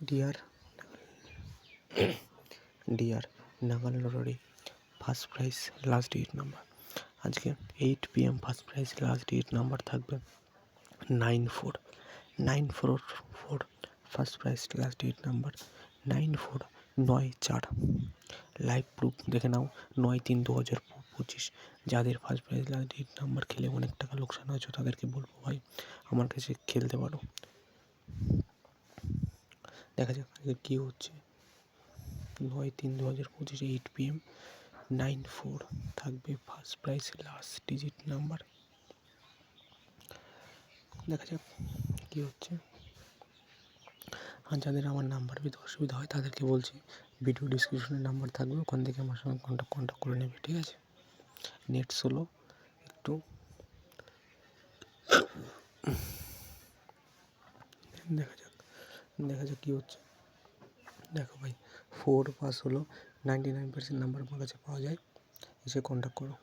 Deer deer নাগাল lottery first prize last 8 number. আজকে 8 PM first prize last 8 number থাকবে 9494 first prize last 8 number 9494। Live proof দেখে নাও 9/3/2025। যাদের first prize last 8 number খেলে অনেক টাকা লোকসান হয়েছে তাদেরকে বলবো ভাই আমার কাছে খেলতে পারো। দেখা যাক আজকে কী হচ্ছে। 9/3/2025 8 PM 94 থাকবে first prize last digit number. দেখা যাক কী হচ্ছে। আর যাদের আমার নাম্বার পেতে অসুবিধা হয় তাদেরকে বলছি ভিডিও ডিসক্রিপশনে নাম্বার থাকবে, ওখান থেকে আমার সঙ্গে কন্ট্যাক্ট করে নেবে, ঠিক আছে। নেট স্লো একটু, দেখা যাক কী হচ্ছে। দেখো ভাই 4 পাস হলো, 99% নাম্বার আমার কাছে পাওয়া যায়, এসে কন্ট্যাক্ট করো।